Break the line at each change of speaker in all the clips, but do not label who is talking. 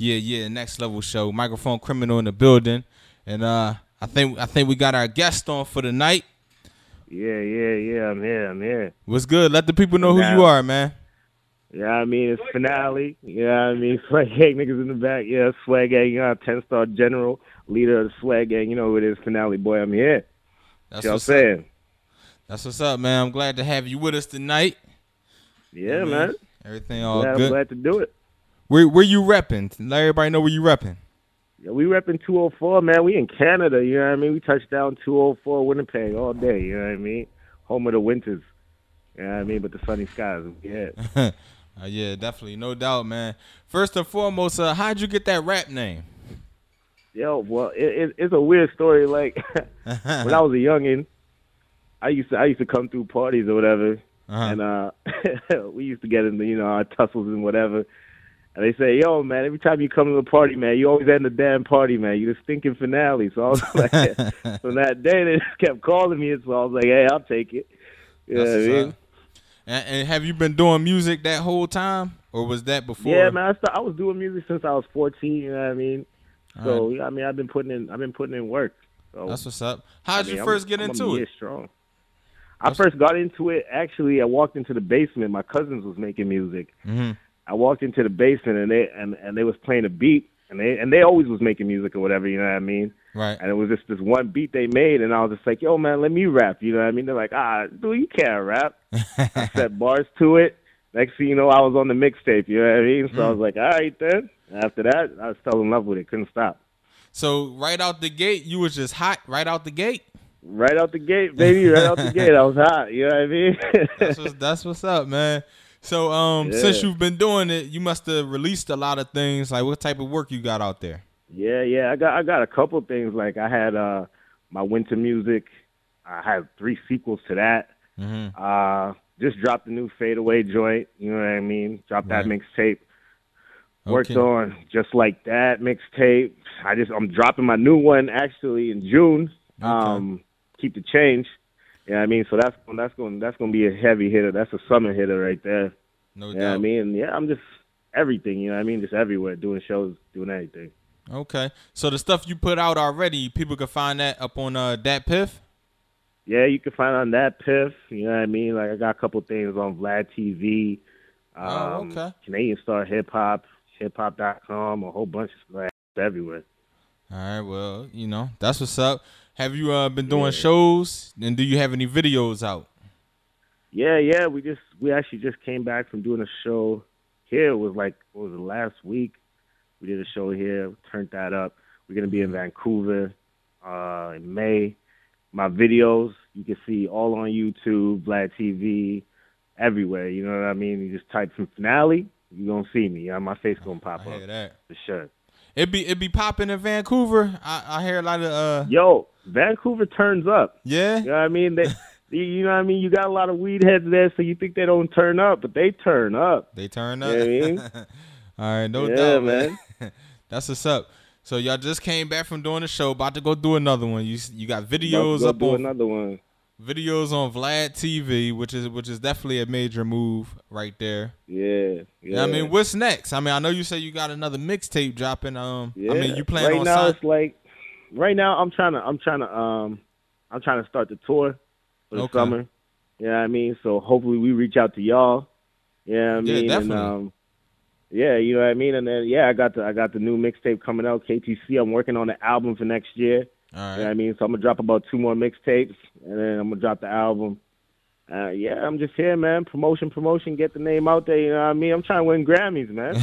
Yeah, next level show. Microphone Criminal in the building. And I think we got our guest on for the night.
Yeah, I'm here.
What's good? Let the people know who you are, man.
Yeah, I mean, it's Finalie. Yeah, I mean, Swag Gang niggas in the back. Yeah, Swag Gang, 10-star general, leader of the Swag Gang. You know who it is, Finalie, boy, I'm here.
That's
what I'm saying.
That's what's up, man. I'm glad to have you with us tonight.
Yeah, man.
Everything all good.
I'm glad to do it.
Where you repping? Let everybody know where you repping.
Yeah, we repping 204, man. We in Canada, you know what I mean? We touched down 204 Winnipeg all day, you know what I mean? Home of the winters, you know what I mean? But the sunny skies, yeah.
Yeah, definitely. No doubt, man. First and foremost, how'd you get that rap name?
Yo, well, it's a weird story. Like, when I was a youngin', I used to come through parties or whatever, and we used to get into, our tussles and whatever. And they say, yo, man, every time you come to a party, man, you always end the damn party, man. You the stinking Finale. So I was like, from that day, they just kept calling me, so I was like, hey, I'll take it. You know what I mean?
And have you been doing music that whole time, or was that before?
Yeah, man, I was doing music since I was 14. You know what I mean? So right. I mean, I've been putting in work. So,
that's what's up. How did you first get into it?
Strong. I first got into it. Actually, I walked into the basement. My cousins was making music.
Mm-hmm.
I walked into the basement and they was playing a beat, and they always was making music or whatever, you know what I mean?
Right.
And it was just this one beat they made, and I was just like, yo, man, let me rap, you know what I mean? They're like, dude, you can't rap. I set bars to it. Next thing you know, I was on the mixtape, you know what I mean? So I was like, all right then. After that, I fell in love with it. Couldn't stop.
So right out the gate, you was just hot right out the gate?
Right out the gate, baby. Right out the gate. I was hot, you know what I mean?
That's what's up, man. So since you've been doing it, you must have released a lot of things. Like, what type of work you got out there?
Yeah. I got a couple of things. Like, I had my winter music. I had 3 sequels to that.
Mm-hmm.
Just dropped a new Fadeaway joint. You know what I mean? Dropped that mixtape. Worked on Just Like That mixtape. I'm dropping my new one actually in June. Keep the Change. Yeah, I mean, so that's gonna be a heavy hitter. That's a summer hitter right there.
No doubt.
You know what I mean? And I'm just everything. You know what I mean? Just everywhere, doing shows, doing everything.
Okay. So the stuff you put out already, people can find that up on Dat Piff?
Yeah, you can find it on Dat Piff. You know what I mean? Like, I got a couple things on Vlad TV. Canadian Star Hip Hop, hiphop.com, a whole bunch of stuff everywhere.
All right, well, that's what's up. Have you been doing shows, and do you have any videos out?
Yeah. We actually just came back from doing a show here. It was last week? We did a show here, turned that up. We're gonna be in Vancouver in May. My videos you can see all on YouTube, Vlad TV, everywhere. You know what I mean? You just type in Finalie, you gonna see me. My face gonna pop up.
I hear that
for sure.
It be popping in Vancouver. I hear a lot of
Yo, Vancouver turns up.
Yeah.
You know what I mean? You know what I mean? You got a lot of weed heads there, so you think they don't turn up, but they turn up.
They turn up.
You know what I mean?
All right, no doubt, man. That's what's up. So y'all just came back from doing a show, about to go do another one. You got videos up on
another one.
Videos on Vlad TV, which is definitely a major move right there.
Yeah.
I mean, what's next? I mean, I know you say you got another mixtape dropping. I mean, you plan on
now? It's like right now I'm trying to start the tour for the summer. Yeah, I mean, so hopefully we reach out to y'all. Yeah, I mean,
definitely.
And, you know what I mean, and then I got the new mixtape coming out, KTC. I'm working on the album for next year.
All right.
You know what I mean? So I'm going to drop about 2 more mixtapes, and then I'm going to drop the album. I'm just here, man. Promotion, get the name out there, you know what I mean? I'm trying to win Grammys, man.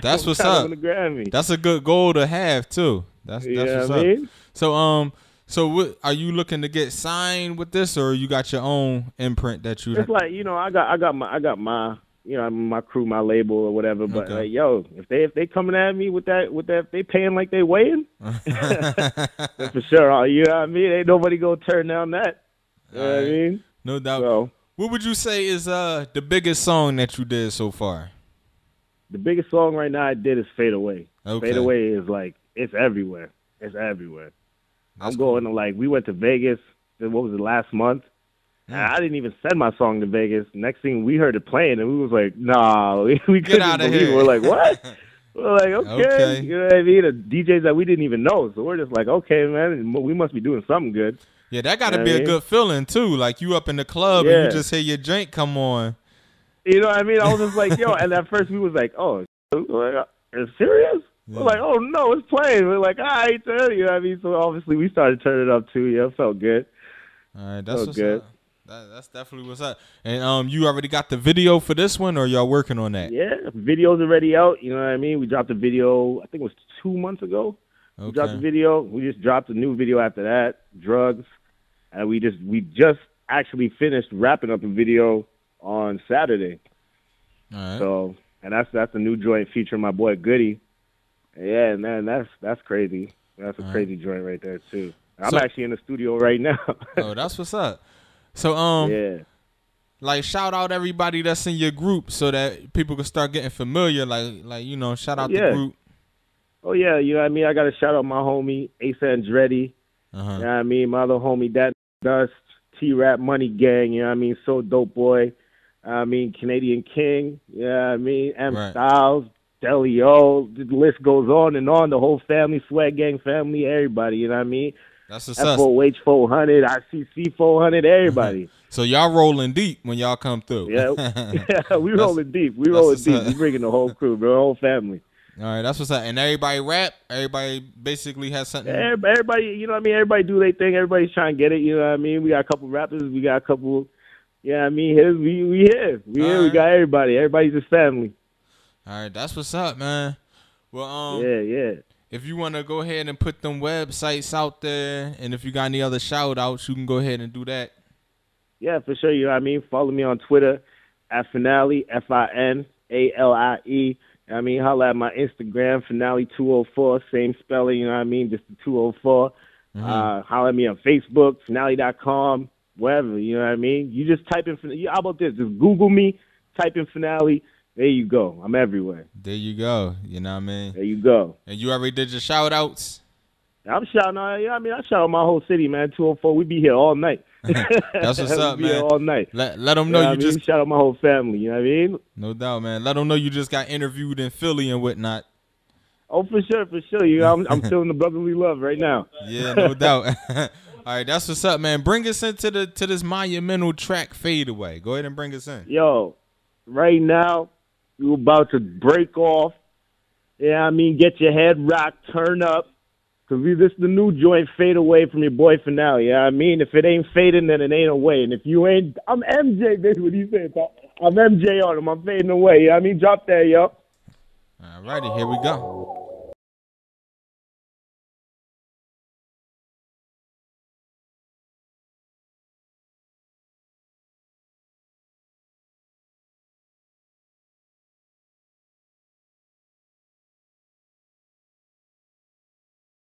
That's what's up.
To win a Grammy.
That's a good goal to have, too. That's what's up. Mean? So what, are you looking to get signed with this, or you got your own imprint that you...
It's like, I got my my crew, my label or whatever. But like, yo, if they coming at me with that, if they paying like they weighing, then for sure, you know what I mean? Ain't nobody gonna turn down that. You know what I mean?
No doubt.
So,
what would you say is the biggest song that you did so far?
The biggest song right now I did is Fade Away.
Okay.
Fade Away is like, it's everywhere. It's everywhere.
That's
I'm going to we went to Vegas. What was it, last month? I didn't even send my song to Vegas. Next thing we heard it playing, and we was like, "Nah, we couldn't
out of
believe
here."
it. We're like, "What?" We're like, okay. You know what I mean? The DJs that we didn't even know. So we're just like, okay, man, we must be doing something good.
Yeah, that got to be a good feeling, too. Like, you up in the club and you just hear your drink come on.
You know what I mean? I was just like, yo. And at first we was like, oh, are you serious? Yeah. We're like, oh, no, it's playing. We're like, all right, you know what I mean? So obviously we started turning it up, too. Yeah, it felt good.
All right, that's what's good. That's definitely what's up. And you already got the video for this one, or y'all working on that?
Yeah, video's already out. You know what I mean? We dropped the video, I think it was 2 months ago. Okay. We dropped the video. We just dropped a new video after that, Drugs. And we just actually finished wrapping up the video on Saturday.
All right.
So, and that's a new joint featuring my boy Goody. Yeah, man, that's crazy. That's a crazy joint right there too. I'm actually in the studio right now.
Oh, that's what's up. So,
yeah.
Like, shout out everybody that's in your group so that people can start getting familiar. Like you know, shout out the group.
Oh, yeah. You know what I mean? I got to shout out my homie, Ace Andretti. You know what I mean? My other homie, Dat Dust, T-Rap Money Gang. You know what I mean? So Dope Boy. I mean, Canadian King. You know what I mean? M Styles, Delio. The list goes on and on. The whole family, Swag Gang family, everybody. You know what I mean?
That's what's up.
FOH 400, ICC 400, everybody.
So y'all rolling deep when y'all come through.
Yeah, we rolling deep. We rolling deep. We bringing the whole crew, bro, the whole family.
All right, that's what's up. And everybody rap. Everybody basically has something.
Everybody, you know what I mean? Everybody do their thing. Everybody's trying to get it. You know what I mean? We got a couple rappers. We got a couple. Yeah, you know I mean, we here. We here. We got everybody. Everybody's just family.
All right, that's what's up, man. Well,
yeah.
If you want to go ahead and put them websites out there, and if you got any other shout-outs, you can go ahead and do that.
Yeah, for sure. You know what I mean? Follow me on Twitter at Finalie, Finalie. I mean, holla at my Instagram, Finalie204, same spelling, you know what I mean? Just the 204. Holla at me on Facebook, Finalie.com, wherever, you know what I mean? You just type in, how about this? Just Google me, type in Finalie. There you go. I'm everywhere.
There you go. You know what I mean?
There you go.
And you already did your shout-outs?
I'm shouting out. Yeah, I mean, I shout out my whole city, man. 204. We be here all night.
That's what's up, man.
Here all night.
Let them know you just
shout out my whole family. You know what I mean?
No doubt, man. Let them know you just got interviewed in Philly and whatnot.
Oh, for sure. You know, I'm feeling the brotherly love right now.
Yeah, no doubt. All right, that's what's up, man. Bring us into this monumental track, Fade Away. Go ahead and bring us in.
Yo, right now you about to break off. Yeah, I mean, get your head rocked, turn up. Because this is the new joint, Fade Away, from your boy Finalie. Yeah, I mean, if it ain't fading, then it ain't away. And if you ain't, I'm MJ, that's what he said. I'm MJ on him. I'm fading away. Yeah, I mean, drop that, yo.
All righty, here we go.